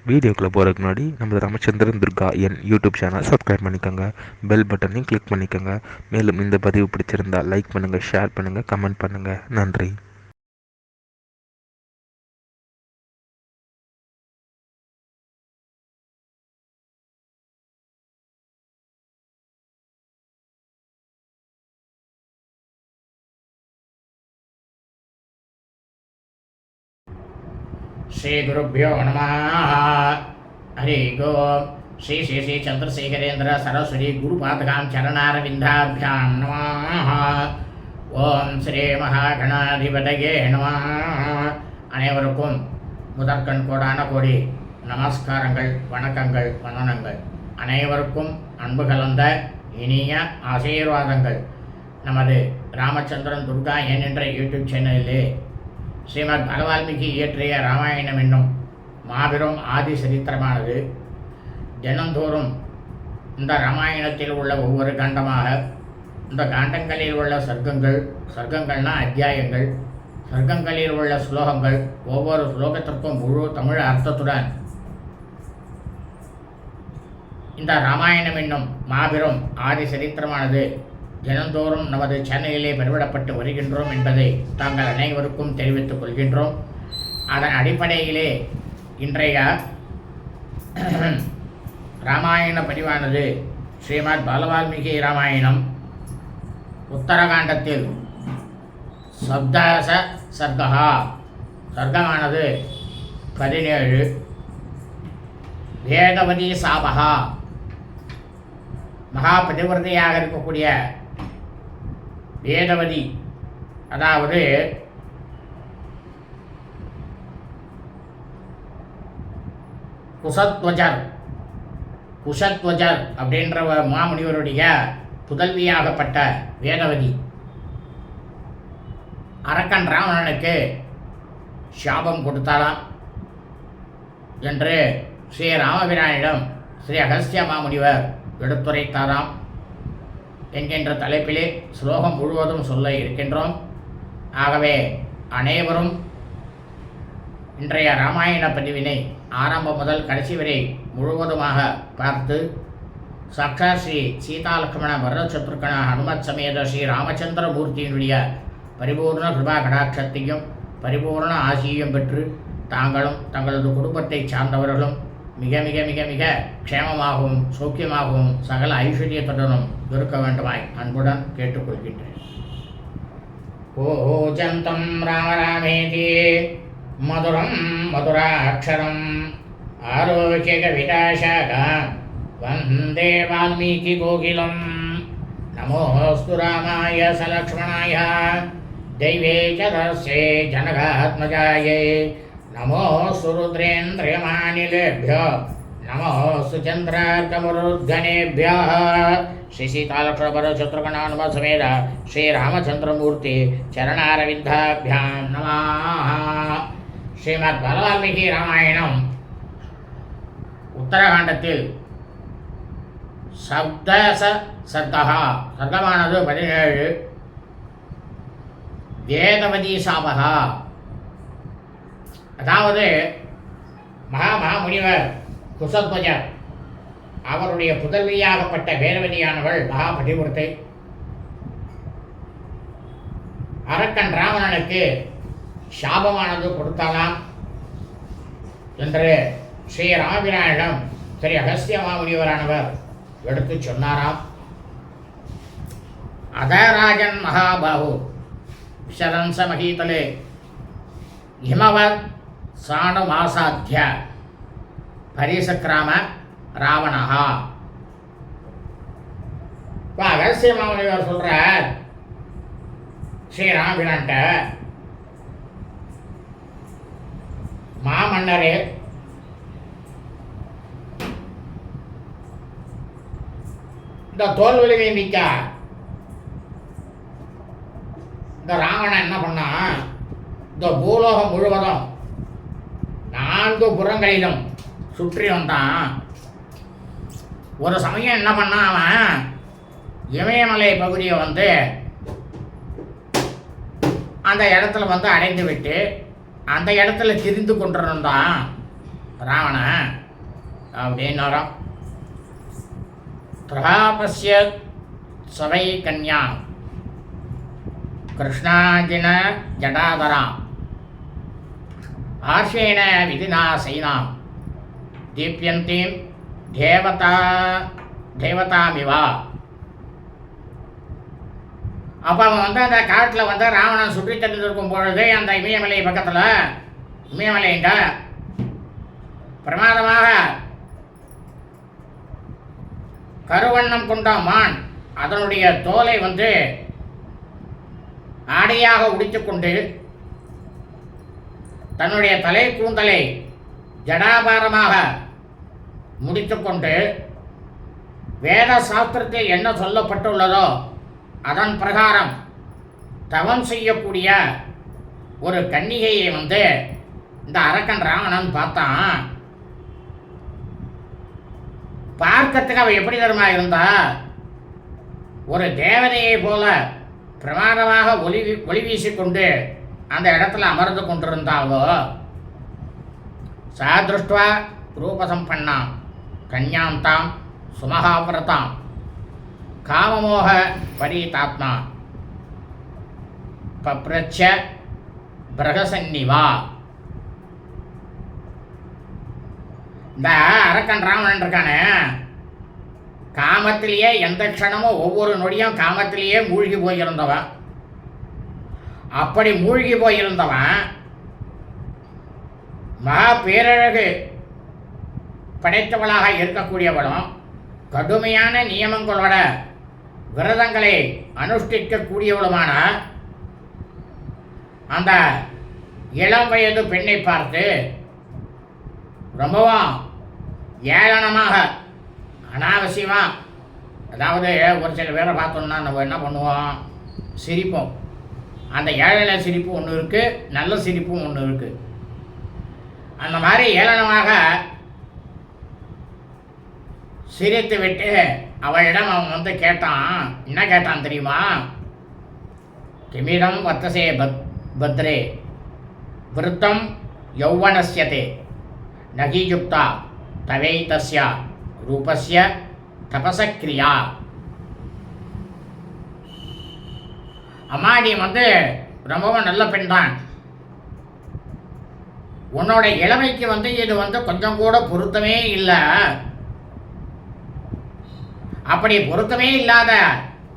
வீடியோக்குள்ளே போகிறதுக்கு முன்னாடி நம்ம ராமச்சந்திரன் துர்கா என் யூடியூப் சேனல் சப்ஸ்கிரைப் பண்ணிக்கோங்க, பெல் பட்டனையும் கிளிக் பண்ணிக்கோங்க. மேலும் இந்த பதிவு பிடிச்சிருந்தால் லைக் பண்ணுங்கள், ஷேர் பண்ணுங்கள், கமெண்ட் பண்ணுங்கள். நன்றி. श्री गुरुभ्यो नमः. हरि ओम. श्री श्री श्री चंद्रशेखरेंद्र सरस्वती गुरुपादकां चरणारविंदाभ्यां नमः. ஓம் ஸ்ரீ மகாகணாதிபதியே நமः. அனைவருக்கும் முதற்கண் கோடான கோடி நமஸ்காரங்கள், வணக்கங்கள், வந்தனங்கள். அனைவருக்கும் அன்பு கலந்த இனிய ஆசீர்வாதங்கள். நமது ராமச்சந்திரன் துர்கா என்ற யூடியூப் சேனலிலே ஸ்ரீமத் பகவால்மீகி இயற்றிய ராமாயணம் என்னும் மாபெரும் ஆதி சரித்திரமானது தினந்தோறும் இந்த ராமாயணத்தில் உள்ள ஒவ்வொரு காண்டமாக, இந்த காண்டங்களில் உள்ள சர்க்கங்கள்னா அத்தியாயங்கள், சர்க்கங்களில் உள்ள ஸ்லோகங்கள், ஒவ்வொரு ஸ்லோகத்திற்கும் முழு தமிழ் அர்த்தத்துடன் இந்த ராமாயணம் என்னும் மாபெரும் ஆதி சரித்திரமானது தினந்தோறும் நமது சேனலிலே பதிவிடப்பட்டு வருகின்றோம் என்பதை தாங்கள் அனைவருக்கும் தெரிவித்துக் கொள்கின்றோம். அதன் அடிப்படையிலே இன்றைய ராமாயண பதிவானது ஸ்ரீமத் பாலவால்மீகி ராமாயணம் உத்தரகாண்டத்தில் சப்தாச சர்க்கா, சர்க்கமானது 17. வேதவதி சாபகா, மகாபதிவிரதையாக இருக்கக்கூடிய வேதவதி, அதாவது குஷத்வஜர் அப்படின்ற மாமுனிவருடைய புதல்வியாகப்பட்ட வேதவதி அரக்கன் ராவணனுக்கு சாபம் கொடுத்தாளாம் என்று ஸ்ரீ ராமபிரானிடம் ஸ்ரீ அகஸ்திய மாமுனிவர் எடுத்துரைத்தாராம் என்கின்ற தலைப்பிலே ஸ்லோகம் முழுவதும் சொல்ல இருக்கின்றோம். ஆகவே அனைவரும் இன்றைய ராமாயண பதிவினை ஆரம்பம் முதல் கடைசி வரை முழுவதுமாக பார்த்து சாட்சாத் ஸ்ரீ சீதாலக்ஷ்மண பரதசத்ருக்கண ஹனுமத் சமேத ஸ்ரீ ராமச்சந்திர மூர்த்தியினுடைய பரிபூர்ண கிருபா கடாட்சத்தையும் பரிபூர்ண ஆசியையும் பெற்று தாங்களும் தங்களது குடும்பத்தை சார்ந்தவர்களும் மிக மிக மிக மிக க்ஷேமமாகவும் சௌக்கியமாகவும் சகல ஐஸ்வர்யத்துடனும் இருக்க வேண்டுமாய் அன்புடன் கேட்டுக்கொள்கின்றேன். ஓஜந்தம் ராமராமேதி மதுரம் மதுராட்சரம் ஆரோக்கிய விடாசாகா வந்தே வால்மீகி கோகிலம். நமோஸ்து ராமாய சலக்ஷ்மணாய தெய்வே ச தஸ்யே ஜனகாத்மஜாயே. நமோஸ்து ருத்ரேந்திரியமானிலேभ्यो நமோஸ்து சந்திரார்க்கமருத்கணேभ्यः. ஸ்ரீ சீதாலக்ஷ்மணபரதசத்ருகணானுமத் சமேத ஸ்ரீ ராமச்சந்திரமூர்த்தி சரணாரவிந்தாभ्यां நமः. ஸ்ரீமத் பாலவால்மீகி ராமாயணம் உத்தரகாண்டத்தில் சப்தச சர்க்கா, சர்க்கமானது 17. வேதவதி சாபகா, அதாவது மகாமுனிவர் குஷத்வஜர் அவருடைய புதல்வியாகப்பட்ட வேதவதியானவள் மகாபதிவிரதை அரக்கன் ராவணனுக்கு சாபமானது கொடுத்தாலாம் என்று ஸ்ரீ ராமபிரானிடம் ஸ்ரீ அகஸ்திய மாமுனிவரானவர் எடுத்து சொன்னாராம். அதராஜன் மகாபாகு விசரன்ச மகீதலே ஹிமவத் சாணுமாசாத்திய பரிசக்கிராம ராவணஹா. இப்போ அகஸ்திய மாமுனிவர் சொல்கிறார் ஸ்ரீ ராமபிரான்ட்ட, மாமன்னரே, இந்த தோல்வியை மிக்க இந்த ராவணன் என்ன பண்ணா, இந்த பூலோகம் முழுவதும் 4 புறங்களிலும் சுற்றி வந்தான். ஒரு சமயம் என்ன பண்ணான், அவன் இமயமலை பகுதியை வந்து அந்த இடத்துல வந்து அடைந்து விட்டு அந்த இடத்துல திரிந்து கொண்டிருந்தான். ராவணன் அப்படின்னாராம். பிரகாபஸ்ய சவை கன்யா கிருஷ்ணாஜின ஜடாதராம் ஆர்ஷேண விதினா சைனாம் தீப்யந்தீம் தேவதாமிவா. அப்போ அவன் வந்து அந்த காட்டில் வந்து ராவணன் சுற்றி தந்துருக்கும் பொழுது அந்த இமயமலை பக்கத்தில் இமயமலைன்ற பிரமாதமாக கருவண்ணம் கொண்ட மான் அதனுடைய தோலை வந்து ஆடையாக உடித்துக்கொண்டு தன்னுடைய தலை கூந்தலை ஜடாபாரமாக முடித்துக்கொண்டு வேத சாஸ்திரத்தில் என்ன சொல்லப்பட்டுள்ளதோ அதன் பிரகாரம் தவம் செய்யக்கூடிய ஒரு கன்னிகையை வந்து இந்த அரக்கன் ராவணன் பார்த்தான். பார்க்கறதுக்கு அவ எப்படி தருமா இருந்தா, ஒரு தேவதையை போல பிரமாதமாக ஒளி வீசிக்கொண்டு அந்த இடத்துல அமர்ந்து கொண்டிருந்தாவோ. சா திருஷ்டுவா ரூபசம்பன்னாம் கன்யாந்தாம் சுமகாவிரதாம் காமமோக பரீதாத்மா பப்ரச்ச பிரகசன்னிவா. இந்த அரக்கன் ராவணன் இருக்கானே, காமத்திலேயே எந்த க்ஷணமும் ஒவ்வொரு நொடியும் காமத்திலேயே மூழ்கி போயிருந்தவன். அப்படி மூழ்கி போயிருந்தவன் மகா பேரழகு படைத்தவளாக இருக்கக்கூடியவளும் கடுமையான நியமங்களோட விரதங்களை அனுஷ்டிக்கக்கூடியவளுமான அந்த இளம் வயது பெண்ணை பார்த்து ரொம்பவும் ஏளனமாக அனாவசியமாக, அதாவது ஒரு சில பேரை பார்த்தோம்னா நம்ம என்ன பண்ணுவோம், சிரிப்போம். அந்த ஏளன சிரிப்பு ஒன்று இருக்குது, நல்ல சிரிப்பும் ஒன்று இருக்குது. அந்த மாதிரி ஏளனமாக சிரித்து விட்டு அவளிடம் அவன் வந்து கேட்டான். என்ன கேட்டான் தெரியுமா? கிமிடம் வர்த்தசே பத்ரே விருத்தம் யௌவனஸ்யதே நகியுக்தா தவை தஸ்யா ரூபஸ்ய தபசக்ரியா. அம்மா, நீ வந்து ரொம்பவும் நல்ல பெண் தான். உன்னோட இளமைக்கு வந்து இது வந்து கொஞ்சம் கூட பொருத்தமே இல்லை. அப்படி பொருத்தமே இல்லாத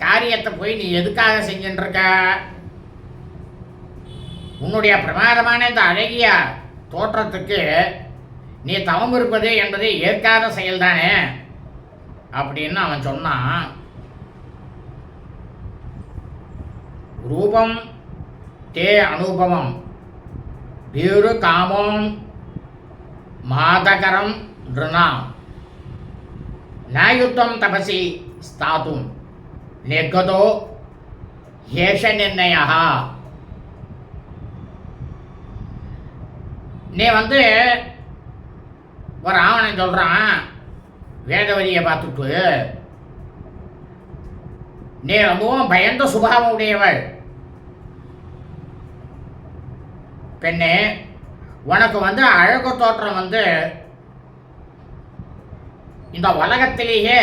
காரியத்தை போய் நீ எதுக்காக செஞ்சுட்டு இருக்க? உன்னுடைய பிரமாதமான இந்த அழகிய தோற்றத்துக்கு நீ தவம் இருப்பது என்பது ஏற்காத செயல்தானே அப்படின்னு அவன் சொன்னான். ரூபம் தே அனுபவம் வீரு காமம் மாதகரம் நிருணாம் நாயுத்தம் தபசி ஸ்தாதும் நிர்கதோ ஹேஷ நிர்ணயா. நீ வந்து ஒரு ராவணன் சொல்கிறான் வேதவதியை பார்த்துட்டு, நீ ரொம்பவும் பயந்த சுபாவம் உடையவள் பெண்ணே. உனக்கு வந்து அழகு தோற்றம் வந்து இந்த உலகத்திலேயே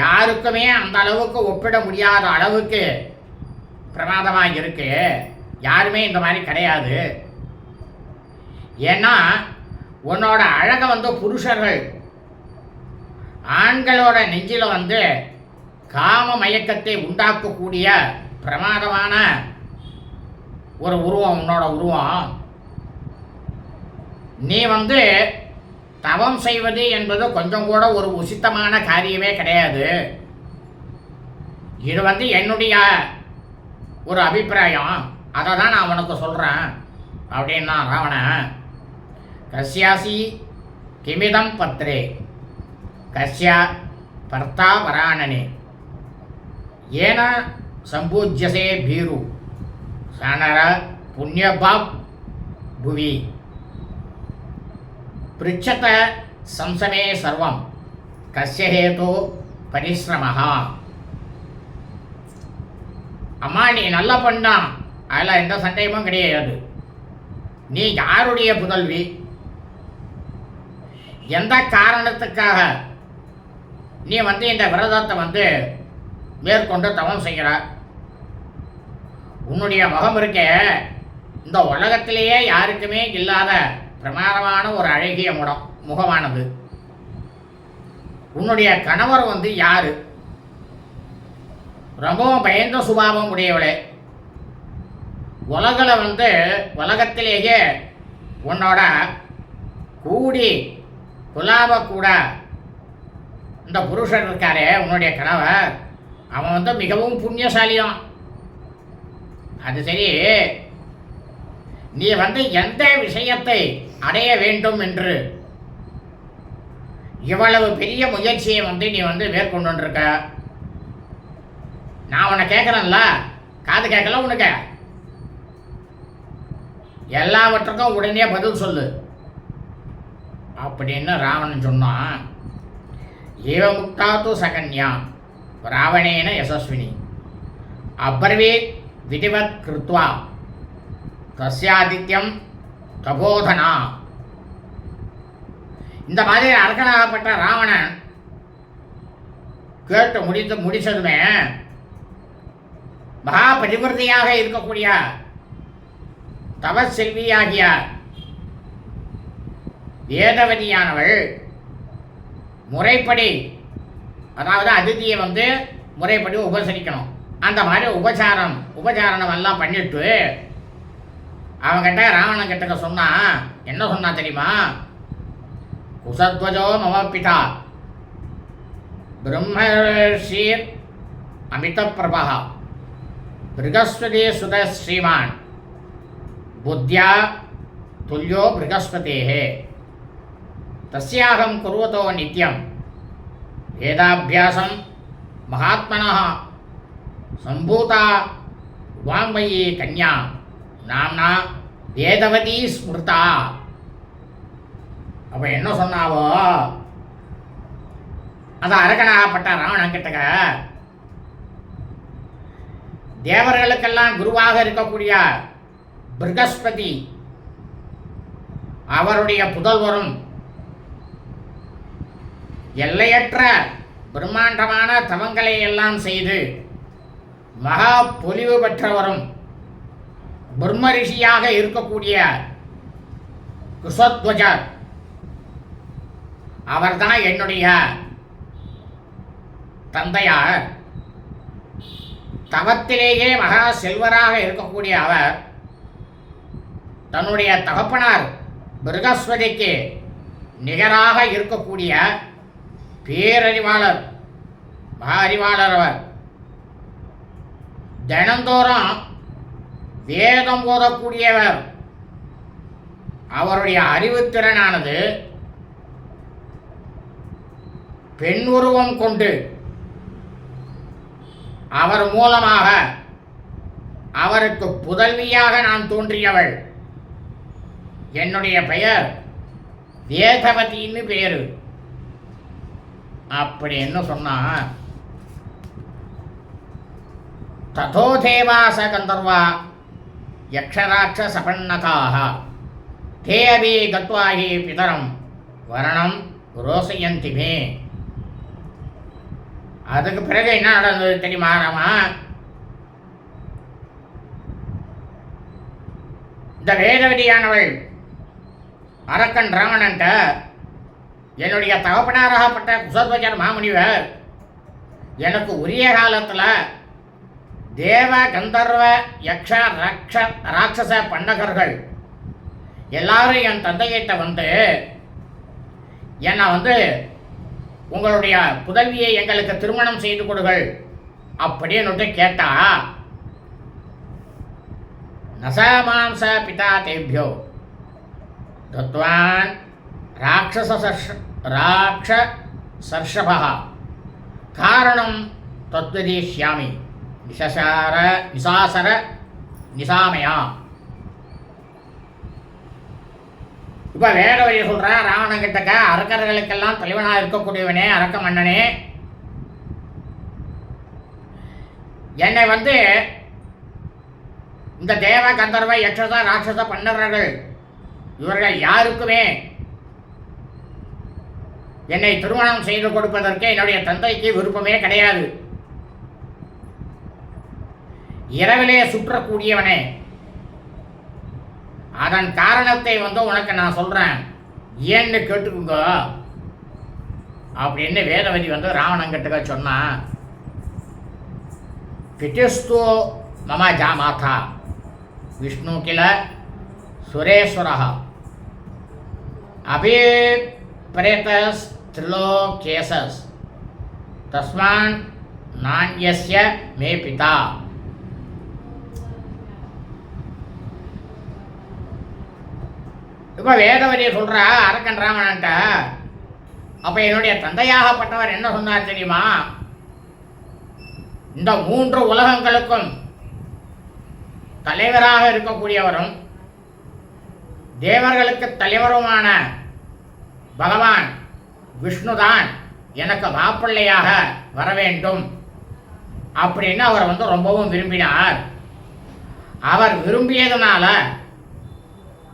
யாருக்குமே அந்த அளவுக்கு ஒப்பிட முடியாத அளவுக்கு பிரமாதமாக இருக்கு. யாருமே இந்த மாதிரி கிடையாது. ஏன்னா உன்னோட அழகை வந்து புருஷர்கள் ஆண்களோட நெஞ்சில் வந்து காம மயக்கத்தை உண்டாக்கக்கூடிய பிரமாதமான ஒரு உருவம் உன்னோட உருவம். நீ வந்து தவம் செய்வது என்பது கொஞ்சம் கூட ஒரு உசித்தமான காரியமே கிடையாது. இது வந்து என்னுடைய ஒரு அபிப்பிராயம், அதை தான் நான் உனக்கு சொல்கிறேன் அப்படின்னா ராவணன். கஸ்யாசி கிமிதம் பத்ரே கஸ்யா பர்த்தா வராணனே ஏன சம்பூஜ்யசே பீரு சனர புண்ணியபாப் புவி பிருச்சத சம்சமே சர்வம் கஸ்ய ஹேதோ பரிஸ்ரமஹா. அம்மா, நீ நல்ல பண்ணான், அதில் எந்த சந்தேகமும் கிடையாது. நீ யாருடைய புதல்வி? எந்த காரணத்துக்காக நீ இந்த விரதத்தை மேற்கொண்டு தவம் செய்கிற? உன்னுடைய முகம் இருக்க இந்த உலகத்திலேயே யாருக்குமே இல்லாத பிரமாதமான ஒரு அழகிய முகமானது. உன்னுடைய கணவர் யாரு? ரொம்பவும் பயந்த சுபாவம் உடையவளே. உலகத்திலேயே உன்னோட கூடி குலாபக்கூட இந்த புருஷன் இருக்காரே உன்னுடைய கணவர், அவன் மிகவும் புண்ணியசாலியான். அது சரி, நீ எந்த விஷயத்தை அடைய வேண்டும் என்று இவ்வளவு பெரிய முயற்சியை நீ மேற்கொண்டு. நான் உன்னை கேட்குறேன்ல, காது கேட்கல உனக்கு? எல்லாவற்றுக்கும் உடனே பதில் சொல்லு அப்படின்னு ராவணன் சொன்னான். ஏவ முக்தாத்து சகன்யா ராவணேன யசஸ்வினி அப்ரவீத் விதிவத் கிருத்வா தஸ்யாதித்யம் தபோதனா. இந்த மாதிரி அரக்கனாகப்பட்ட ராவணன் கேட்டு முடிச்சதுமே மகா பதிவிரதையாக இருக்கக்கூடிய தவசெல்வியாகிய வேதவதியானவள் முறைப்படி, அதாவது அதிதியை முறைப்படி உபசரிக்கணும். அந்த மாதிரி உபச்சாரணம் எல்லாம் பண்ணிட்டு அவன்கிட்ட ராவணன் கிட்ட சொன்னா, என்ன சொன்னா தெரியுமா? குசத்வஜோ மம பிதா பிரம்மர்ஷீர் அமித பிரபா பிருகஸ்பதி சுத ஸ்ரீமான் புத்தியா துல்லியோ பிருகஸ்பதேஹே தஸ்யாகம் குர்வதோ நித்யம் வேதாபியாசம் மகாத்மனः சம்பூதா வாங்மயி கன்யா நாம்னா வேதவதி ஸ்மிருதா. அப்போ என்ன சொன்னாவோ அந்த அரக்கனாகப்பட்ட ராவணன் கிட்டக்க தேவர்களுக்கெல்லாம் குருவாக இருக்கக்கூடிய பிருகஸ்பதி அவருடைய புதல்வரும் எல்லையற்ற பிரம்மாண்டமான தவங்களை எல்லாம் செய்து மகா பொலிவு பெற்றவரும் பிரம்ம ரிஷியாக இருக்கக்கூடிய குசத்வஜர் அவர்தான் என்னுடைய தந்தையார். தவத்திலேயே மகா செல்வராக இருக்கக்கூடிய அவர் தன்னுடைய தகப்பனார் பிருகஸ்பதிக்கு நிகராக இருக்கக்கூடிய பேரறிவாளர், மகா அறிவாளர். அவர் தினந்தோறும் வேதம் ஓதக்கூடியவர். அவருடைய அறிவுத்திறனானது பெண் உருவம் கொண்டு அவர் மூலமாக அவருக்கு புதல்வியாக நான் தோன்றியவள். என்னுடைய பெயர் வேதவதின்னு பேரு அப்படின்னு சொன்னா, ததோ தேவாச கந்தர்வா யக்ஷராட்சசபன்னகாः தே அபி கத்வாஹி பிதரம் வரணம் ரோசயந்தி மே. அதுக்கு பிறகு என்ன நடந்தது தெரியுமா ராமா? இந்த வேதவதியானவள் அரக்கன் ராவணன்ட்ட என்னுடைய தகப்பனாராகப்பட்ட குசத்வஜர் மாமுனிவர் எனக்கு உரிய காலத்தில் தேவ கந்தர்வ யக்ஷ ராட்சச பண்டகர்கள் எல்லாரும் என் தந்தையிட்ட என்னை உங்களுடைய புதல்வியை எங்களுக்கு திருமணம் செய்து கொடுங்கள் அப்படின்னு கேட்டா, நசமாம்ச பிதா தேபியோ தத்வான் ராட்சசர்ஷபா காரணம் தத்வதிஷ்யாமி நிசாசர நிசாமயா. இப்போ வேற வழி சொல்ற ராவணன் கிட்டக்க, அரக்கர்களுக்கெல்லாம் தலைவனாக இருக்கக்கூடியவனே, அரக்க மன்னனே, என்னை இந்த தேவ கந்தர்வ யக்ஷச ராட்சச பண்டகர்கள் இவர்கள் யாருக்குமே என்னை திருமணம் செய்து கொடுப்பதற்கு என்னுடைய தந்தைக்கு விருப்பமே கிடையாது. இரவிலே சுற்றக்கூடியவனே, அதன் காரணத்தை உனக்கு நான் சொல்றேன், ஏன்னு கேட்டுக்குங்க அப்படின்னு வேதவதி ராவணங்கிட்ட சொன்னா. பிட்டிஸ்தோ மம ஜாமாதா விஷ்ணு கில சுரேஸ்வர அபிப்ரேதஸ் திரிலோகேசஸ் தஸ்மான் நான்யஸ்ய மே பிதா. இப்போ வேதவதியை சொல்கிறா அரக்கன் ராமன்ட்ட. அப்போ என்னுடைய தந்தையாகப்பட்டவர் என்ன சொன்னார் தெரியுமா? இந்த 3 உலகங்களுக்கும் தலைவராக இருக்கக்கூடியவரும் தேவர்களுக்கு தலைவருமான பகவான் விஷ்ணுதான் எனக்கு மாப்பிள்ளையாக வர வேண்டும் அப்படின்னு அவர் ரொம்பவும் விரும்பினார். அவர் விரும்பியதுனால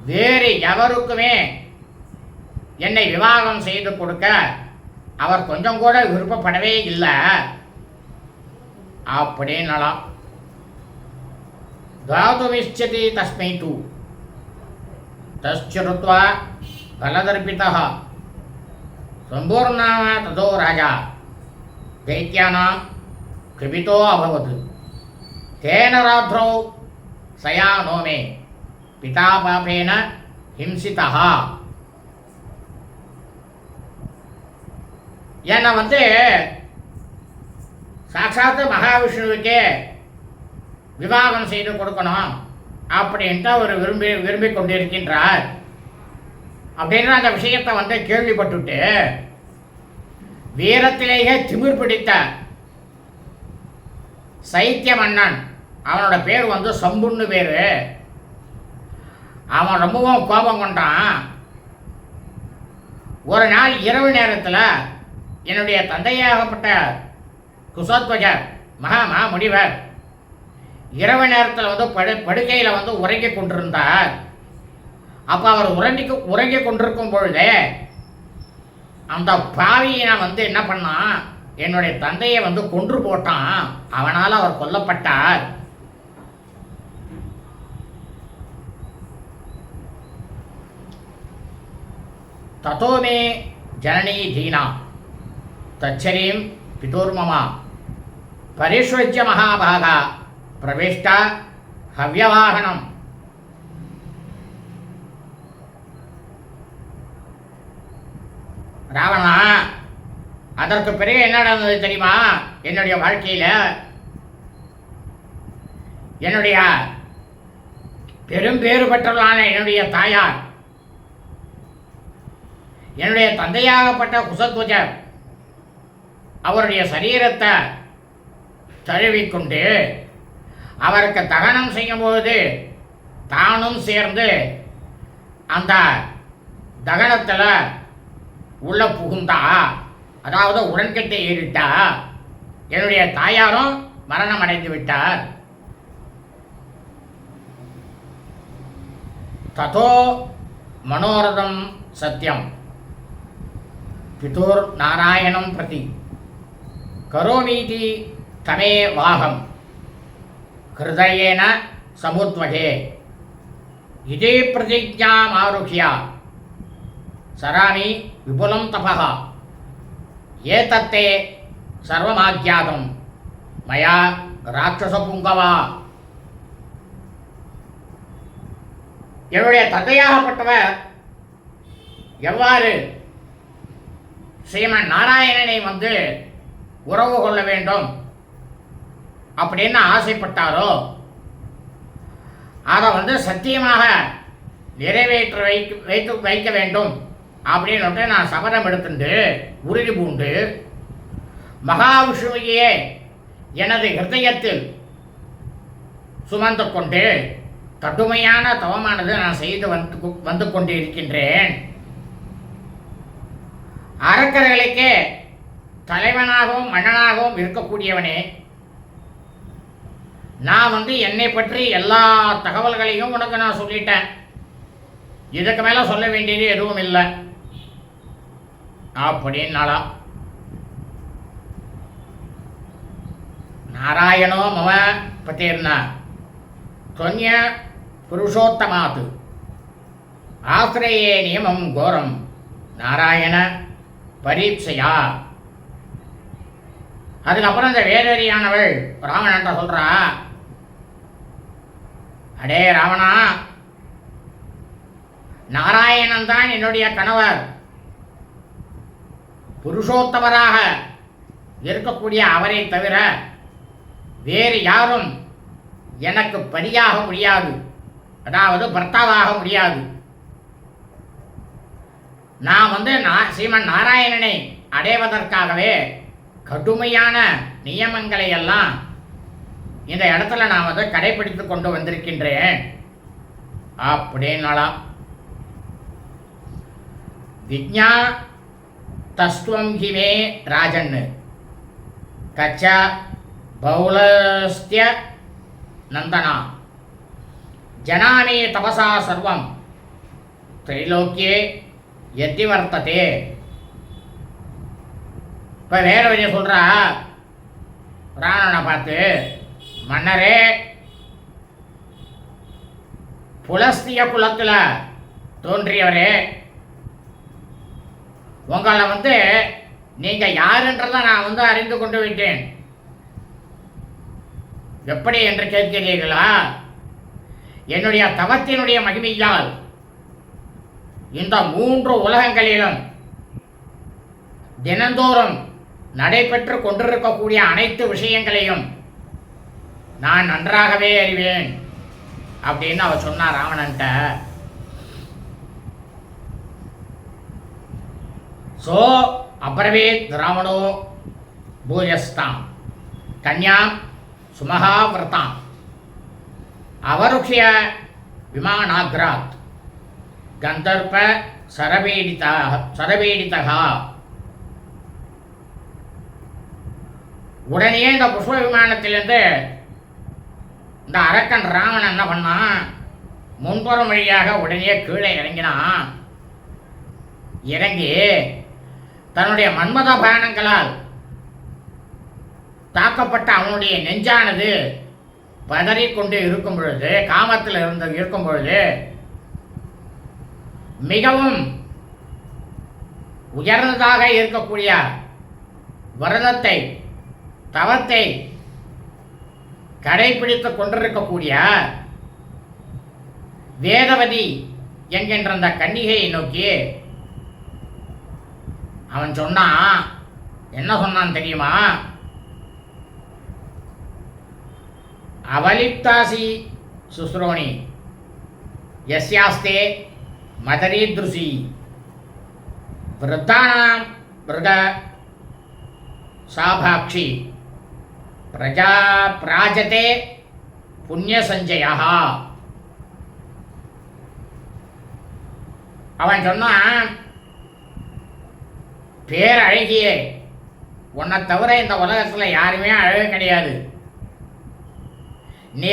வேறு எவருக்குமே என்னை விவாகம் செய்து கொடுக்க அவர் கொஞ்சம் கூட விருப்பப்படவே இல்லை அப்படின்னலாம். தாதுமிஷ்யதி தஸ்மை தூ தஸ்சுருத்வா பலதர்பிதः சம்பூர்ணா ததோ ராஜா दैत्यानां कृपितो अभवत् तेन रात्रौ सयानो मे पिता पापेन हिंसितः. என்னை சாட்சாத்து மகாவிஷ்ணுவுக்கே விவாகம் செய்து கொடுக்கணும் அப்படின்ட்டு அவர் விரும்பி கொண்டிருக்கின்றார் அப்படின்ற அந்த விஷயத்தை கேள்விப்பட்டுட்டு வீரத்திலேயே திமிர் பிடித்த சைத்திய மன்னன், அவனோட பேர் சம்புன்னு பேர், அவன் ரொம்பவும் கோபம் கொண்டான். ஒரு நாள் இரவு நேரத்தில் என்னுடைய தந்தையாகப்பட்ட குசத்வஜர் மகா முனிவர் இரவு நேரத்தில் படுக்கையில் உறங்கிக் கொண்டிருந்தார். அப்போ அவர் உறங்கிக் கொண்டிருக்கும் பொழுதே அந்த பாவியை என்ன பண்ணான், என்னுடைய தந்தையை கொன்று போட்டான். அவனால் அவர் கொல்லப்பட்டார். ததோமே ஜனனி தீனா தச்சரீம் பிதோர்மமா பரிஷ்வஜ்ய மகாபாகா பிரவிஷ்டா ஹவ்யவாகனம். ராவணா, அதற்கு பிறகு என்ன நடந்தது தெரியுமா? என்னுடைய வாழ்க்கையில் என்னுடைய பெரும் பேறு பெற்றவளான என்னுடைய தாயார், என்னுடைய தந்தையாகப்பட்ட குசத்வஜர் அவருடைய சரீரத்தை தழுவிக்கொண்டு அவருக்கு தகனம் செய்யும்போது தானும் சேர்ந்து அந்த தகனத்தில் உள்ள புகுந்தா, அதாவது உடன்கட்டை ஏறிட்டா. என்னுடைய தாயாரும் மரணம் அடைந்து விட்டார். ததோ மனோரதம் சத்தியம் பிதோர் நாராயணம் பிரதி கரோமீதி தமே வாகம் ஹிருதயேன சமுத்வகே இதே பிரதிஜ்ஞாம் ஆருஹ்ய சராமி விபுலம் தபஹ ஏதத்தே சர்வமாக்யாதம் மயா ராட்சசபுங்கவா. என்னுடைய தந்தையாகப்பட்டவர் எவ்வாறு ஸ்ரீமன் நாராயணனை உறவு கொள்ள வேண்டும் அப்படின்னு ஆசைப்பட்டாரோ அதை சத்தியமாக நிறைவேற்ற வைக்க வேண்டும் அப்படின்னு நான் சபதம் எடுத்துட்டு உறுதி பூண்டு மகாவிஷ்ணுவையே எனது ஹிருதயத்தில் சுமந்து கொண்டு கடுமையான தவமானது நான் செய்து வந்து கொண்டிருக்கின்றேன். அரக்கர்களுக்கே தலைவனாகவும் மன்னனாகவும் இருக்கக்கூடியவனே, நான் என்னை பற்றி எல்லா தகவல்களையும் உனக்கு நான் சொல்லிட்டேன். இதுக்கு மேலே சொல்ல வேண்டியது எதுவும் இல்லை. அப்படின்னாலாம். நாராயணோ மம பதேர்னா தொன்ய புருஷோத்தமாத் ஆசிரயே நியமம் கோரம் நாராயண பரீட்சையா. அதுக்கப்புறம் இந்த வேதவரியானவள் ராவணன்ட்ட சொல்றா, அடே ராவணா, நாராயணன் தான் என்னுடைய கணவர். புருஷோத்தமராக இருக்கக்கூடிய அவரை தவிர வேறு யாரும் எனக்கு பரியாக முடியாது, அதாவது பர்த்தாவாக முடியாது. நான் ஸ்ரீமன் நாராயணனை அடைவதற்காகவே கடுமையான நியமங்களை எல்லாம் இந்த இடத்துல நான் கடைபிடித்து கொண்டு வந்திருக்கின்றேன் அப்படின்னாலாம். விஜ்ஞா தஸ்துவம் ஹிமே ராஜன் கச்சா பௌலஸ்திய நந்தனா ஜனாமி தபசா சர்வம் திரைலோக்கியே எத்தி வர்த்ததே. இப்போ வேற வழியை சொல்கிறா ராவணனை பார்த்து, மன்னரே, புலஸ்திய குலத்தில் தோன்றியவரே, உங்களை நீங்கள் யாருன்றதை நான் அறிந்து கொண்டு விட்டேன். எப்படி என்று கேட்கிறீர்களா? என்னுடைய தவத்தினுடைய மகிமையால் இந்த 3 உலகங்களிலும் தினந்தோறும் நடைபெற்று கொண்டிருக்கக்கூடிய அனைத்து விஷயங்களையும் நான் நன்றாகவே அறிவேன் அப்படின்னு அவர் சொன்னார் ராவணன்ட்ட. சோ அப்ரவீத் ராவணோ பூயஸ்தாம் கன்யாம் சுமகாவிரதாம் அவருக்ஷய விமானாக்ராத் கந்தர்ப சரபீடிதா. உடனே இந்த புஷ்ப விமானத்திலிருந்து இந்த அரக்கன் ராவணன் என்ன பண்ணான், முன்புறம் வழியாக உடனே கீழே இறங்கினான். இறங்கி தன்னுடைய மன்மத பானங்களால் தாக்கப்பட்ட அவனுடைய நெஞ்சானது பதறிக்கொண்டு இருக்கும் பொழுது, காமத்தில் இருக்கும் பொழுது மிகவும் உயர்ந்ததாக இருக்கக்கூடிய விரதத்தை தவத்தை கடைபிடித்துக் கொண்டிருக்கக்கூடிய வேதவதி என்கின்ற அந்த கன்னிகையை நோக்கி அவன் சொன்னான். என்ன சொன்னான் தெரியுமா? அவலிப்தாசி சுஸ்ரோணி யஸ்யாஸ்தே மதரீத்ருசி விருத்தானாம் மிருக சாபாக்ஷி பிரஜா பிராஜதே புண்ணிய சஞ்சயா. அவன் சொன்னான், பேரழகியே, உன்னை தவிர இந்த உலகத்தில் யாருமே அழகு கிடையாது. நீ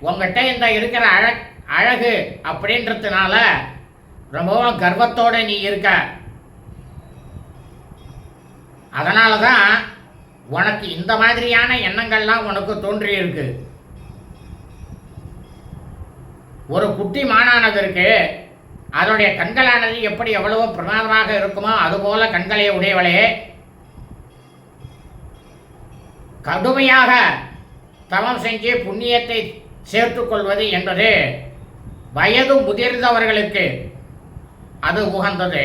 உங்ககிட்ட இந்த இருக்கிற அழகு அப்படின்றதுனால ரொம்பவும் கர்வத்தோட நீ இருக்க. அதனால தான் உனக்கு இந்த மாதிரியான எண்ணங்கள்லாம் உனக்கு தோன்றி இருக்கு. ஒரு குட்டி மானானது இருக்கு, அதனுடைய கண்களானது எப்படி எவ்வளவோ பிரமாதமாக இருக்குமோ அதுபோல கண்களை உடையவளே, கடுமையாக தவம் செஞ்சு புண்ணியத்தை சேர்த்துக்கொள்வது என்பது வயது முதிர்ந்தவர்களுக்கு அது உகந்தது.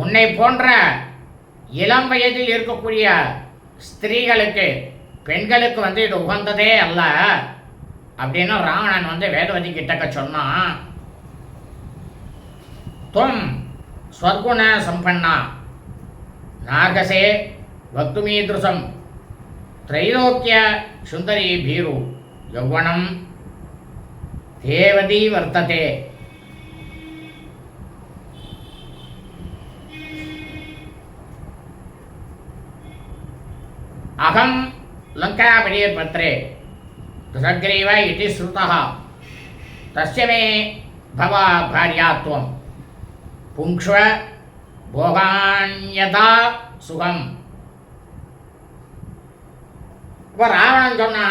உன்னை போன்ற இளம் வயதில் இருக்கக்கூடிய ஸ்திரீகளுக்கு, பெண்களுக்கு இது உகந்ததே அல்ல அப்படின்னு ராவணன் வேதவதி கிட்டக்க சொன்னான். துவம் ஸ்வர்குண சம்பன்னா நாகசே வக்துமீதுசம் திரைலோக்கிய சுந்தரி பீரு யௌவனம் தேவதி வர்த்ததே. அகம் லங்காபதிர் பத்ரே துசக்ரீவ இதி ஸ்ருதः தஸ்ய மே பவ பார்யாத்வம் புங்க்ஷ்வ போகான்யதா சுகம். இப்போ ராவணன் சொன்னா,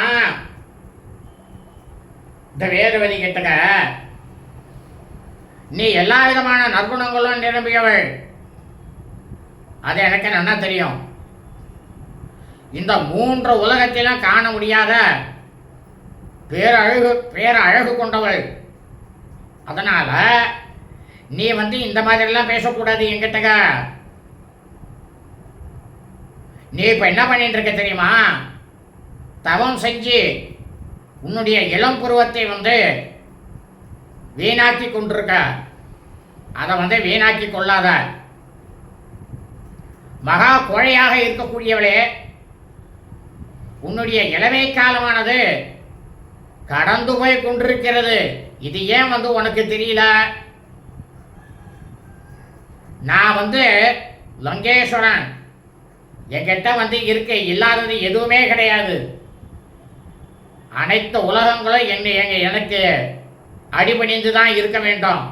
இந்த வேதவதி கிட்டக்க நீ எல்லா விதமான நற்குணங்களும் நிரம்பியவள், அது எனக்கு நல்லா தெரியும். இந்த 3 உலகத்திலும் காண முடியாத பேரழகு கொண்டவள். அதனால நீ இந்த மாதிரிலாம் பேசக்கூடாது என்கிட்டக. நீ இப்போ என்ன பண்ணிட்டு இருக்க தெரியுமா? தவம் செஞ்சு உன்னுடைய இளம் பருவத்தை வீணாக்கி கொண்டிருக்க. அதை வீணாக்கி கொள்ளாத. மகா கோழையாக இருக்கக்கூடியவளே, உன்னுடைய இளமை காலமானது கடந்து போய் கொண்டிருக்கிறது. இது ஏன் உனக்கு தெரியல? நான் லங்கேஸ்வரன். என்கிட்ட இருக்க இல்லாதது எதுவுமே கிடையாது. அனைத்து உலகங்களும் எனக்கு அடிபணிந்து தான் இருக்க வேண்டும்.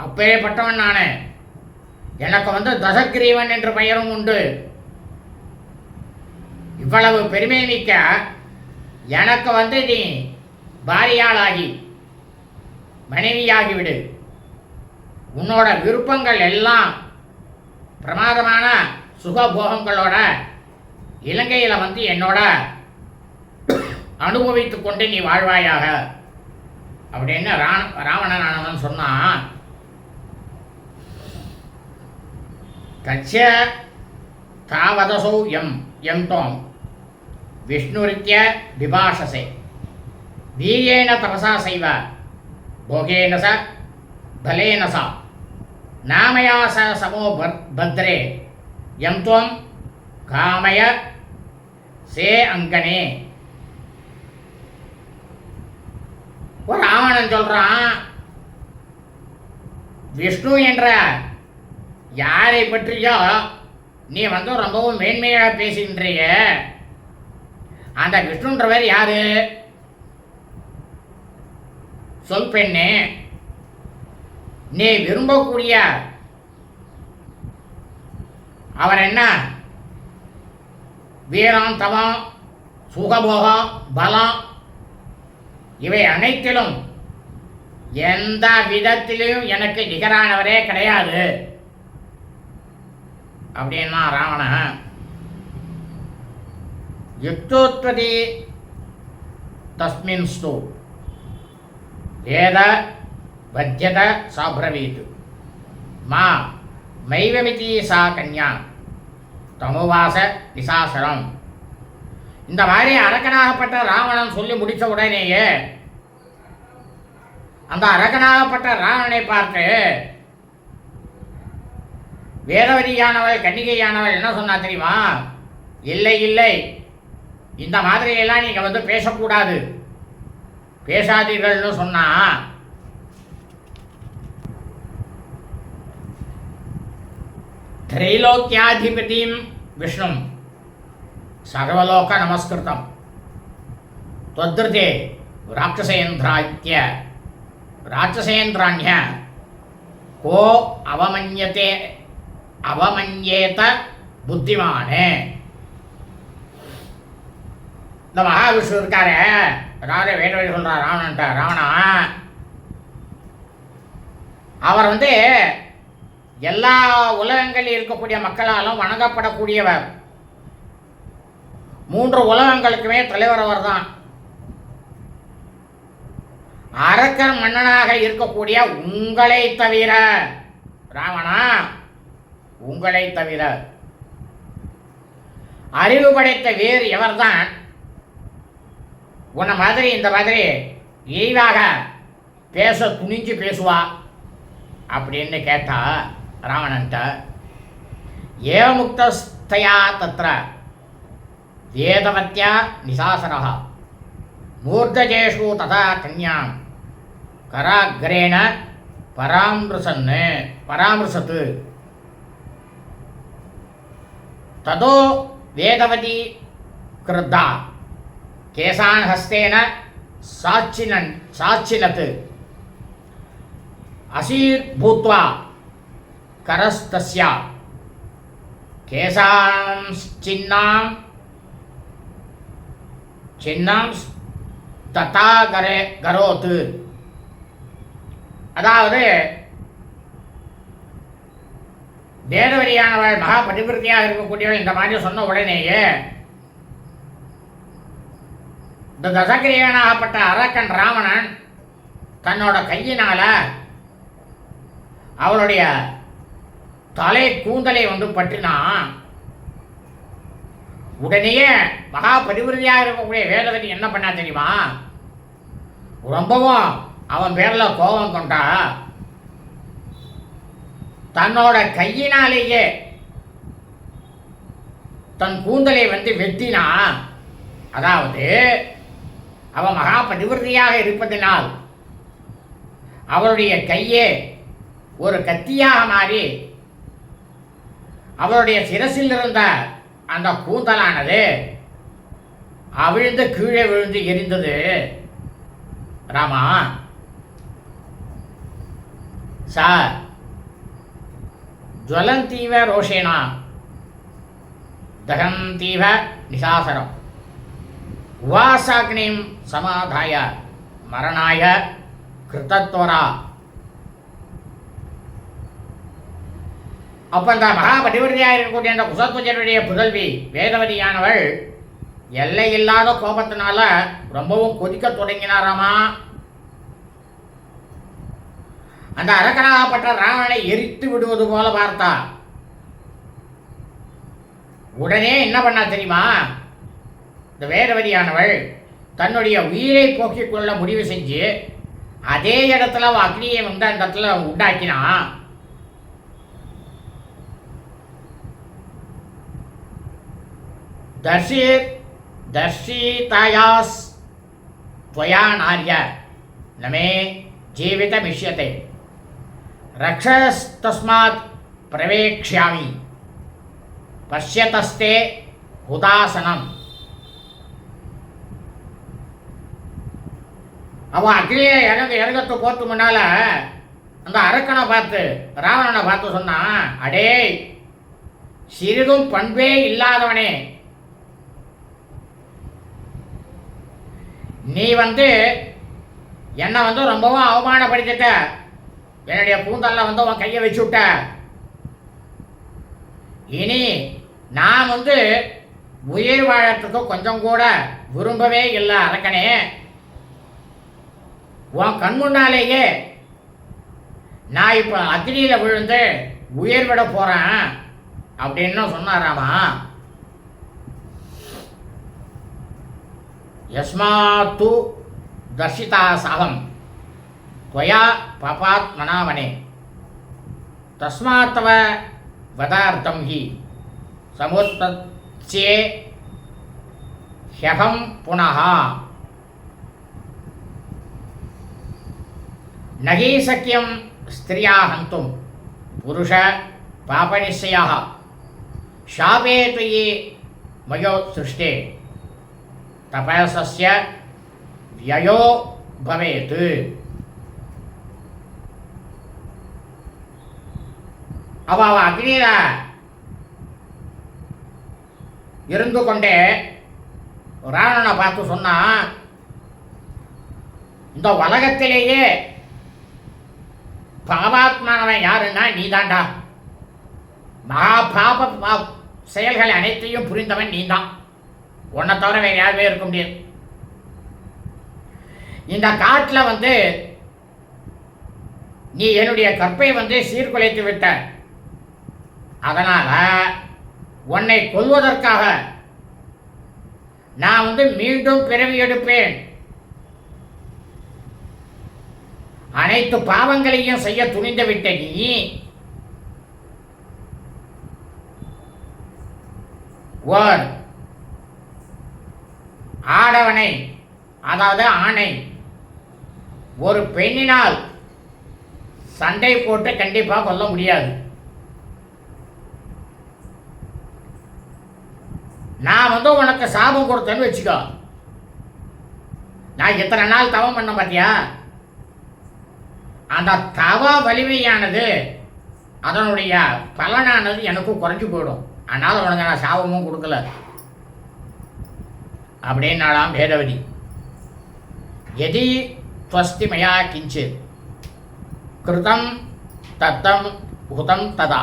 அப்பேற்பட்டவன் நான். எனக்கு தசக்கிரீவன் என்ற பெயரும் உண்டு. இவ்வளவு பெருமை மிக்க எனக்கு நீ பாரியாளாகி மனைவியாகிவிடு. உன்னோட விருப்பங்கள் எல்லாம் பிரமாதமான சுகபோகங்களோட இலங்கையில் என்னோட அனுபவித்து கொண்டு நீ வாழ்வாயாக அப்படின்னு ராவணனானவன் சொன்னான். தச்ச தாவதசௌ எம் தோம் விஷ்ணுரித்ய விபாஷசே வீரியேன தபசா செய்வ போகேன ச பலேன சா நாமயா சமோ பத்ரே எம் துவம் காமய சே அங்கனே. ஒரு ராவணன் சொல்றான், விஷ்ணு என்ற யாரை பற்றியோ நீ ரொம்பவும் மேன்மையாக பேசுகின்றிய. அந்த விஷ்ணுன்றவர் யாரு? சொல் பெண்ணே. நீ விரும்பக்கூடிய அவர் என்ன? வீரம், தவம், சுகபோகம், பலம் இவை அனைத்திலும் எந்த விதத்திலும் எனக்கு நிகரானவரே கிடையாது அப்படின்னா ராவணன். யுக்தோத்பதி தஸ்மின்ஸ்து வேத வத்யத சாப்ரவீத் மா மைவமிதி சா கன்யா தமுவாச நிசாசரம். இந்த மாதிரி அரக்கனாகப்பட்ட ராவணன் சொல்லி முடித்த உடனேயே அந்த அரக்கனாகப்பட்ட ராவணனை பார்த்து வேதவதியானவள் கன்னிகையானவள் என்ன சொன்னா தெரியுமா? இல்லை இல்லை, இந்த மாதிரியெல்லாம் நீங்க பேசக்கூடாது, பேசாதீர்கள்னு சொன்னா திரைலோக்கியாதிபதியும் விஷ்ணும் சர்வலோக நமஸ்கிருதம் त्वद्रते राक्षसेन्द्राण्य को அவமன்யேத புத்திமானே. இந்த மகாவிஷ்ணு இருக்காரு, அதாவது வேதவழி சொல்றார் ராவணன்ட்ட, ராவணா அவர் எல்லா உலகங்களில் இருக்கக்கூடிய மக்களாலும் வணங்கப்படக்கூடியவர். 3 உலகங்களுக்குமே தலைவர் அவர் தான். அரக்கர் மன்னனாக இருக்கக்கூடிய உங்களை தவிர, ராவணா உங்களை தவிர அறிவு படைத்த வேறு எவர்தான் உன்னை மாதிரி இந்த மாதிரி இழிவாக பேச துணிஞ்சு பேசுவா அப்படின்னு கேட்டா ராவணன்ட்ட, ஏவமுக்தஸ்தயா தத்ர வேதவத்யா நிசாசரः மூர்தஜேஷு ததா கன்யாம் கராக்ரேண பராமృசத் ததோ வேதவதி கிருத்தா கேசான் ஹஸ்தேன சாட்சினத் அசீத் பூத்வா கரஸ்தஸ்யா கேசாம் சின்னாம் சின்னம் ததா கரோத்து. அதாவது வேதவரியானவள் மகா பதிவிருத்தியாக இருக்கக்கூடியவள் இந்த மாதிரி சொன்ன உடனேயே இந்த தசகிரியனாகப்பட்ட அரக்கன் ராவணன் தன்னோட கையினால அவளுடைய தலை கூந்தலை பற்றினான். உடனேயே மகா பதிவிருத்தியாக இருக்கக்கூடிய வேதவதி என்ன பண்ணா தெரியுமா? ரொம்பவும் அவன் பேர்ல கோபம் கொண்டா. தன்னோட கையினாலேயே தன் கூந்தலை வெட்டினா. அதாவது அவன் மகா பதிவிருத்தியாக இருப்பதனால் அவளுடைய கையே ஒரு கத்தியாக மாறி அவளுடைய சிரசில் இருந்த அந்த கூந்தலானது அவிழ்ந்து கீழே விழுந்து எரிந்தது. ராமா சா ஜுவலந்தீவ ரோஷேனா தகந்தீவ நிசாசரம் உவாசாக்னிம் சமாதாய மரணாய கிருத்தத்வரா. அப்போ அந்த மகாபதிவிருத்தியாக இருக்கக்கூடிய அந்த குசத்வஜனுடைய புதல்வி வேதவதியானவள் எல்லை இல்லாத கோபத்தினால ரொம்பவும் கொதிக்க தொடங்கினாராமா. அந்த அரக்கனாகப்பட்ட ராவணனை எரித்து விடுவது போல பார்த்தா. உடனே என்ன பண்ணா தெரியுமா? இந்த வேதவதியானவள் தன்னுடைய உயிரை போக்கிக் கொள்ள முடிவு செஞ்சு அதே இடத்துல அக்னியை அந்த இடத்துல உண்டாக்கினா. தர்ஷிதாயாஸ் त्वया नार्य न मे जीवितमिष्यते रक्षस्तस्मात् प्रवेक्ष्यामि पश्यतस्ते हुदासனம். அவன் அக்னியை இறங்கத்து போட்டு முன்னால அந்த அரக்கனை பார்த்து ராவணனை பார்த்து சொன்னான், அடே சிறிதும் பண்பே இல்லாதவனே, நீ என்னை ரொம்பவும் அவமானப்படுத்திட்ட. என்னுடைய கூந்தல்ல உன் கையை வச்சு விட்ட. இனி நான் உயிர் வாழறதுக்கு கொஞ்சம் கூட விரும்பவே இல்லை அரக்கனே. உன் கண் முன்னாலேயே நான் இப்போ அக்னியில் விழுந்து உயிர் விட போறேன் அப்படின்னு சொன்னாராமா. யஸ்மாத்து தர்ஷிதாசகம் त्वया पापात्मनावने तस्मात् तव वदार्थं हि समुत्पत्स्ये ह्यहं पुनः न हि शक्यं स्त्रिया हन्तुं पुरुष पापनिश्चयः शापे त्वयि मयोत्सृष्टे तपसस्य व्ययो भवेत्. அவ அக்னியில இருந்து கொண்டே ராவணனை பார்த்து சொன்னா, இந்த உலகத்திலேயே பாபாத்மானவன் யாருன்னா நீதான்டா. மகா பாப செயல்கள் அனைத்தையும் புரிந்தவன் நீதான். உன்னை தவிர வேற யாருமே இருக்க முடியாது. இந்த காட்டில் நீ என்னுடைய கற்பை சீர்குலைத்து விட்ட. அதனால உன்னை கொல்வதற்காக நான் மீண்டும் பிறவி எடுப்பேன். அனைத்து பாவங்களையும் செய்ய துணிந்து விட்ட நீ ஓர் ஆடவனை, அதாவது ஆணை, ஒரு பெண்ணினால் சண்டை போட்டு கண்டிப்பா கொல்ல முடியாது. நான் உனக்கு சாபம் கொடுத்தேன்னு வச்சுக்கோ. நான் எத்தனை நாள் தவம் பண்ண பார்த்தியா? அந்த தவ வலிமையானது அதனுடைய பலனானது எனக்கும் குறைஞ்சி போயிடும். அதனால் உனக்கு நான் சாபமும் கொடுக்கல அப்படின்னாலாம் வேதவதி. எதி துவஸ்தி மயா கிஞ்சித் கிருதம் தத்தம் உதம் ததா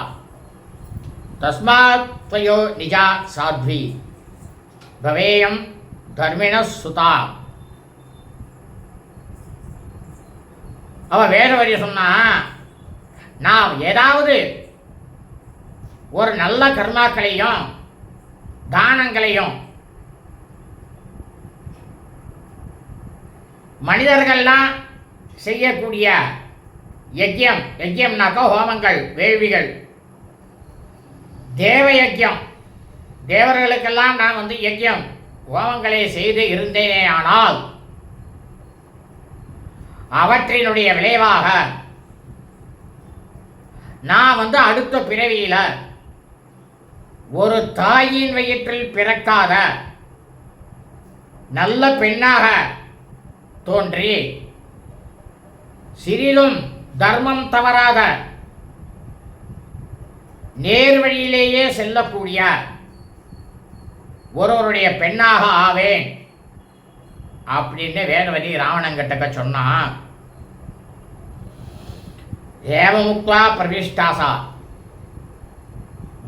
தஸ்மாத் துவயோ நிஜா சாத்வி பவேயம் தர்மிண சுதா. அவ வேதவதி சொன்னா, நாம் ஏதாவது ஒரு நல்ல கர்மாக்களையும் தானங்களையும் மனிதர்கள்லாம் செய்யக்கூடிய யஜ்யம்னாக்கா ஹோமங்கள் வேள்விகள், தேவ யஜ்யம், தேவர்களுக்கெல்லாம் நான் வந்து யஜ்யம் ஹோமங்களை செய்து இருந்தேனே ஆனால் அவற்றினுடைய விளைவாக நான் வந்து அடுத்த பிறவியில ஒரு தாயின் வயிற்றில் பிறக்காத நல்ல பெண்ணாக தோன்றி சிறிதும் தர்மம் தவறாத நேர்வழியிலேயே செல்லக்கூடிய ஒருவருடைய பெண்ணாக ஆவேன் அப்படின்னு வேதவதி ராவணங்கிட்ட சொன்னான். ஏவமுக்வா பிரவிஷ்டாசா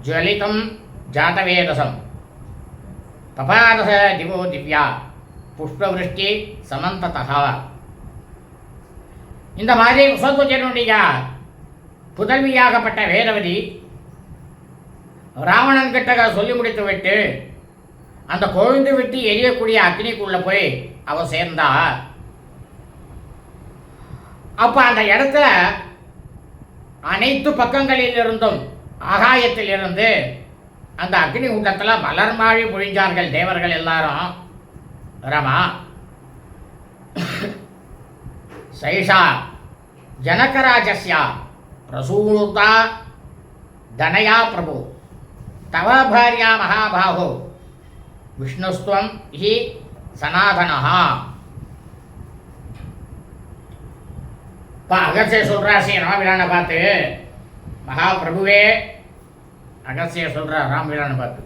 ஜுவலிதம் ஜாதவேதசம் பபாதச திவோ திவ்யா புஷ்பவிருஷ்டி சமந்ததா. இந்த மாதிரி குசத்வஜனுடைய புதல்வியாகப்பட்ட வேதவதி ராவணன் கிட்ட சொல்லி முடித்து விட்டு அந்த கொழுந்து விட்டு எரியக்கூடிய அக்னிக்குள்ள போய் அவ சேர்ந்தா. அப்ப அந்த இடத்துல அனைத்து பக்கங்களிலிருந்தும் ஆகாயத்தில் இருந்து அந்த அக்னி ஊட்டத்தில் மலர் மாழி பொழிஞ்சார்கள் தேவர்கள் எல்லாரும். ரமா சைஷா ஜனகராஜஸ்யா பிரசூதா தனயா பிரபு தவ பாரியா மகாபாஹோ விஷ்ணுஸ்துவம் ஹி சனாதனஹா. அகஸ்தியர் சொல்றார் ஸ்ரீ ராமபிரானை பார்த்து, மகாபிரபுவே அகஸ்தியர் சொல்றார் ராமபிரானை பார்த்து,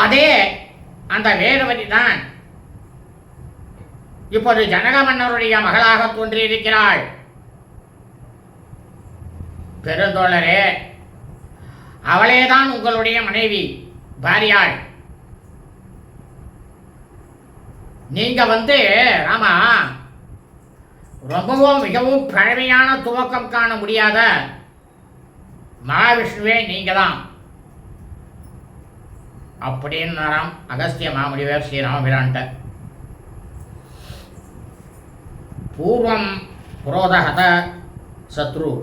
அதே அந்த வேதவதி தான் இப்போது ஜனக மன்னருடைய மகளாக தோன்றியிருக்கிறாள். பெருந்தோழரே, அவளேதான் உங்களுடைய மனைவி பாரியாள். நீங்க வந்து ராமா ரொம்பவும் மிகவும் பழமையான துவக்கம் காண முடியாத மகாவிஷ்ணுவே நீங்க தான் அப்படின்னு அகஸ்திய மாமுனிவர் ஸ்ரீராமபிரான்ட்ட. பூர்வம் புரோதஹத சத்ரு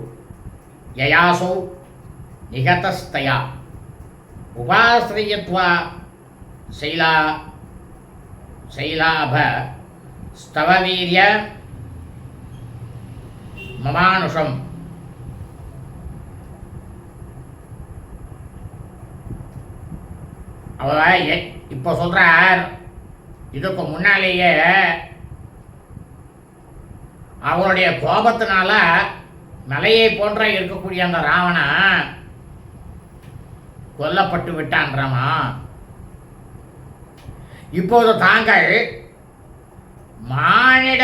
யயாசோ நிகதஸ்தயா உபாஸ்ரயத்வா சைலாப ஸ்தவவீர்ய மமானுஷம். அவ இப்போ சொல்றார், இதுக்கு முன்னாலேயே அவருடைய கோபத்தினால மலையை போன்ற இருக்கக்கூடிய அந்த ராவணன் கொல்லப்பட்டு விட்டான்றாமா. இப்போது தாங்கள் மானிட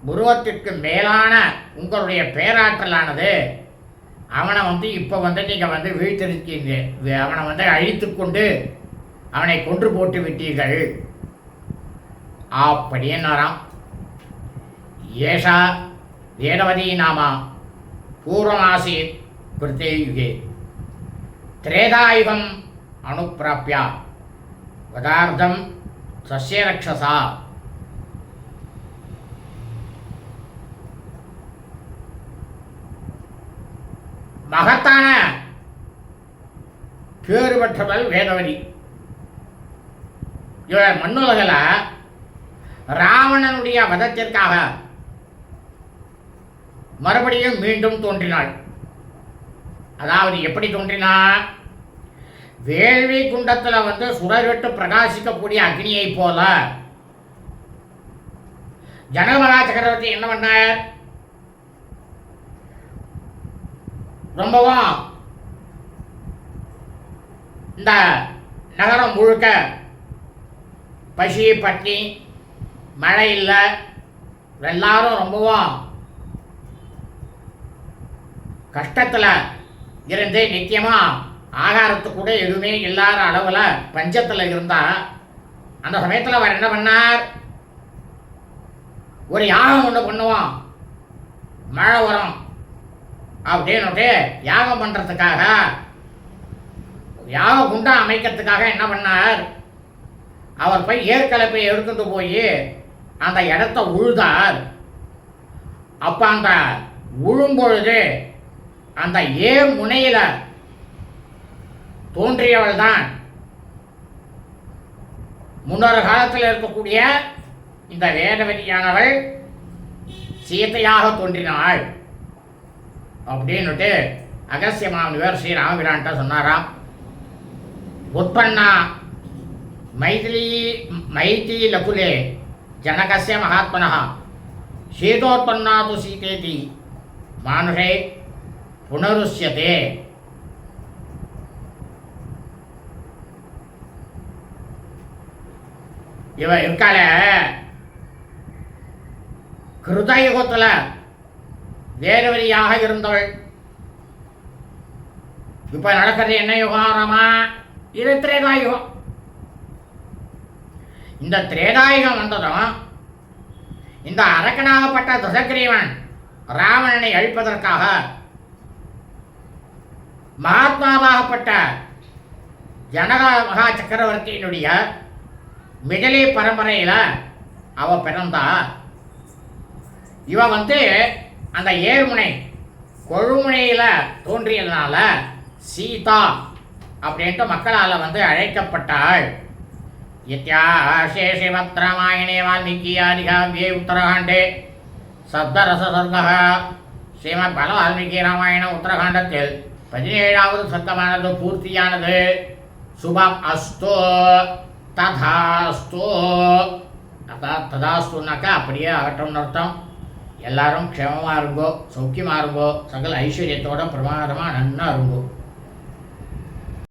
உருவத்திற்கு மேலான உங்களுடைய பேராற்றலானது அவனை வந்து இப்போ வந்து நீங்கள் வந்து வீழ்த்திருக்கீங்க, அவனை வந்து அழித்து கொண்டு அவனை கொன்று போட்டு விட்டீர்கள் அப்படின்னாராம். ஏஷா வேதவதி நாமா பூர்வமாசீத் கிருத்தே யுகே திரேதாயுகம் அனுப்பிராப்யா வதார்த்தம் சஸ்ய ரக்ஷசா. மகத்தான பேறு பெற்றவள் வேதவதி. இவர் மண்ணுலகில் ராவணனுடைய வதத்திற்காக மறுபடியும் மீண்டும் தோன்றினாள். அதாவது எப்படி தோன்றினா, வேள்வி குண்டத்தில் வந்து சுடர்விட்டு பிரகாசிக்கக்கூடிய அக்னியை போல ஜனக மகா சக்கரவர்த்தி என்ன பண்ணார், ரொம்பவும் இந்த நகரம் முழுக்க பசி பட்டினி, மழை இல்லை, எல்லாரும் ரொம்பவும் கஷ்டத்தில் இருந்து நித்தியமாக ஆகாரத்துக்கு கூட எதுவுமே இல்லாத அளவில் பஞ்சத்தில் இருந்தால் அந்த சமயத்தில் அவர் என்ன பண்ணார்? ஒரு யாகம் ஒன்று பண்ணுவோம், மழை வரும் அப்படின்னுட்டு யாகம் பண்ணுறதுக்காக, யாக குண்டா அமைக்கிறதுக்காக என்ன பண்ணார்? அவர் போய் ஏற்கலப்பை எடுத்துட்டு போய் அந்த இடத்த உழுதார். அப்போ அந்த உழும்பொழுது அந்த ஏர் முனையில தோன்றியவள் தான் முன்னொரு காலத்தில் இருக்கக்கூடிய இந்த வேதவதியானவள் சீதையாக தோன்றினாள் அப்படின்னுட்டு அகஸ்திய முனிவர் ஸ்ரீ ராமபிரான்ட்ட சொன்னாராம். உற்பன்னா மைதிலி லகுலே ஜனகஸ்ய மகாத்மனः சீதோத்பன்னா து சீதேதி மானுஷே புனருஷ்யதே. இவ இருக்கால கிருதயுகத்தில் வேறுவரியாக இருந்தவள். இப்ப நடக்கிறது என்ன யுகம் ராமா? இது திரேதாயுகம். இந்த திரேதாயுகம் வந்ததும் இந்த அரக்கனாகப்பட்ட தசகிரீவன் ராவணனை அழிப்பதற்காக மகாத்மாவாகப்பட்ட ஜனக மகா சக்கரவர்த்தியினுடைய மிடலி பரம்பரையில் அவ பிறந்தா. இவ அந்த ஏர்முனை கொழுமுனையில் தோன்றியதுனால சீதா அப்படின்ட்டு மக்களால் அழைக்கப்பட்டாள். இத்தியாசே ஸ்ரீமத் ராமாயணே வால்மீகி ஆதிகாவ்யே உத்தரகாண்டே சப்தரசர்க ஸ்ரீமத் பல வால்மீகி ராமாயண உத்தரகாண்டத்தில் 17வது சர்க்கமானது பூர்த்தியானது. சுபம் அஸ்தோ ததாஸ்தோ. ததாஸ்துனாக்கா அப்படியே ஆகட்டும்னு அர்த்தம். எல்லாரும் க்ஷேமமாக இருங்கோ, சௌக்கியமாக இருங்கோ, சகல ஐஸ்வர்யத்தோட பிரமாதமாக நன்னா இருங்கோ.